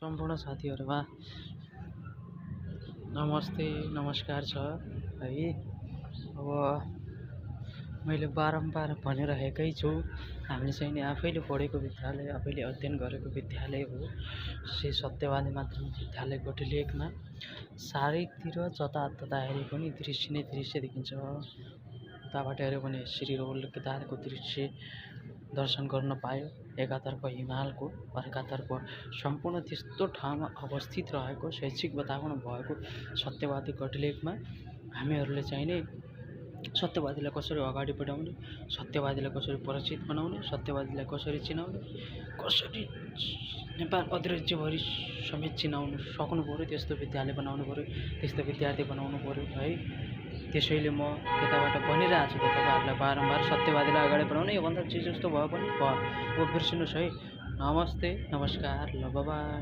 सम्पूर्ण साथीहरुमा नमस्ते नमस्कार छ है। अब मैले बारम्बार भनिरहेकै छु, हामीले चाहिँ नि आफैले पढेको विद्यालय, आफैले अध्ययन गरेको विद्यालय हो श्री सत्यवादी माध्यमिक विद्यालय गोटीलेकमा। चारैतिर जतातता हेरे पनि दृश्य नै दृश्य देखिन्छ। उताबाट हेऱ्यो भने श्री रोल केदारको दृश्य दर्शन गर्न पायो। एकातर्फ हिमालको, अर्कातर्फ सम्पूर्ण त्यस्तो ठाउँमा अवस्थित रहेको शैक्षिक वातावरण भएको सत्यवादी गोटीलेकमा हामीहरूले चाहिँ नि सत्यवादीलाई कसरी अगाडि बढाउने, सत्यवादीलाई कसरी परिचित बनाउने, सत्यवादीलाई कसरी चिनाउने, कसरी नेपाल अधिराज्यभरि समेत चिनाउनु सक्नु पर्यो, त्यस्तो विद्यालय बनाउनु पर्यो, त्यस्तो विद्यार्थी बनाउनु पर्यो है। त्यसैले म यताबाट भनिरहेको छु तपाईँहरूलाई बारम्बार सत्यवादीलाई अगाडि बढाउने। योभन्दा जे जस्तो भयो पनि भयो, अब बिर्सिनुहोस् है। नमस्ते नमस्कार, ल बाइ।